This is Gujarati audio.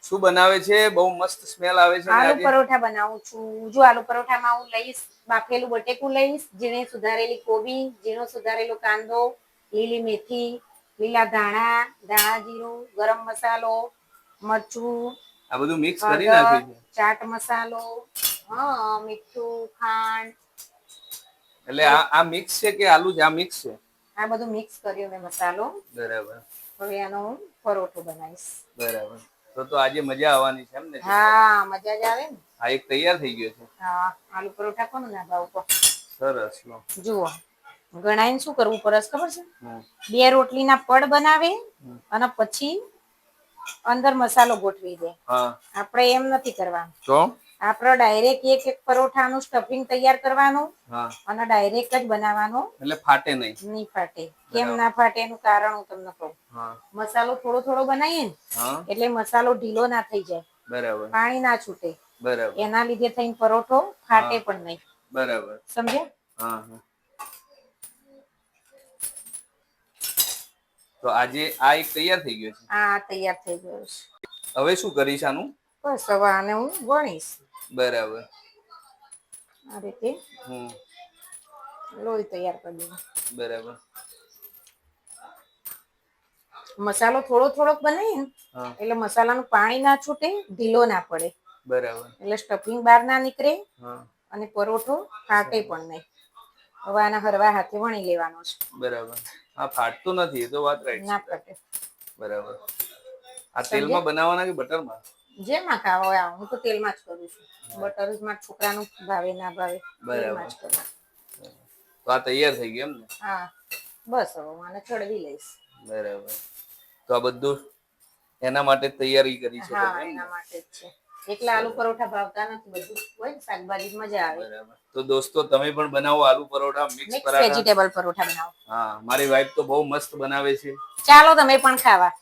શું બનાવે છે? બહુ મસ્ત સ્મેલ આવે છે. આલુ પરોઠા બનાવું છું. જો આલુ પરોઠામાં હું લઈશ બાફેલું બટેકું લઈશ, ઝીણી સુધારેલી કોબી, ઝીણો સુધારેલો કાંદો, લીલી મેથી, લીલા ધાણા, ધાણા જીરું, ગરમ મસાલો, મરચું, આ બધું મિક્સ કરી હળદર, નાખ્યું છે. ચાટ મસાલો, મીઠું, ખાંડ. એટલે આ મિક્સ છે કે આલુ જ? આ મિક્સ છે. આ બધું મિક્સ કર્યું મેં મસાલો. બરાબર. હવે આનો હું પરોઠો બનાવીશ. બરાબર. તો આજે મજા આવવાની છે એમ ને? હા, મજા જ આવે ને. આ એક તૈયાર થઈ ગયો છે. હા, આલુ પરોઠા કોને ના ભાવે. સરસ. જુઓ, ગણાઈને શું કરવું પડે ખબર છે? 2 રોટલીના પડ બનાવે અને પછી અંદર મસાલો ગોઠવી દે. આપણે એમ નથી કરવાનું. તો આપણે ડાયરેક્ટ એક પરોઠાનું સ્ટફિંગ તૈયાર કરવાનું અને ડાયરેક્ટ જ બનાવવાનું. એટલે ફાટે નહીં. નહીં ફાટે. કેમ ના ફાટે એનું કારણ હું તમને કહું. મસાલો થોડો થોડો બનાવીએ ને એટલે મસાલો ઢીલો ના થઈ જાય. બરાબર. પાણી ના છૂટે. બરાબર. એના લીધે થઈને પરોઠો ફાટે પણ નહીં. બરાબર. સમજ્યા? હા. તો આજે આ એક તૈયાર થઈ ગયો છે. હા, તૈયાર થઈ ગયો છે. હવે શું કરીશ આનું? બસ હવે આને હું વણીશ. બરાબર. આ રીતે લોહી તૈયાર કરી દઉં. બરાબર. મસાલો થોડો થોડોક બનાવીએ ને એટલે મસાલાનું પાણી ના છૂટે, ઢીલો ના પડે. બરાબર. એટલે સ્ટફિંગ બહાર ના નીકળે અને પરોઠો ફાટે પણ નહીં. હવે આના હળવા હાથે વણી લેવાનો છે. બરાબર. આ ફાટતું નથી, એ તો વાત રાઈટ છે. ના ફાટે. બરાબર. આ તેલમાં બનાવવાના કે બટરમાં? જેમાં ખાવા હોય. હું તો તેલમાં જ કરું છું. બટર જ મારા છોકરાનું ભાવે ના ભાવે. બરાબર. તો આ તૈયાર થઈ ગયું એમ ને? હા, બસ હવે હું આને ચડવી લઈશ. બરાબર. તો આ બધું એના માટે તૈયારી કરી છે? હા, એના માટે જ છે. એકલા આલુ પરોઠા ભાવતા નથી. બધું હોય શાકભાજી મજા આવે. બરાબર. તો દોસ્તો તમે પણ બનાવો આલુ પરોઠા, મિક્સ વેજીટેબલ પરોઠા બનાવો. હા, મારી વાઈફ તો બહુ મસ્ત બનાવે છે. ચાલો તમે પણ ખાવા.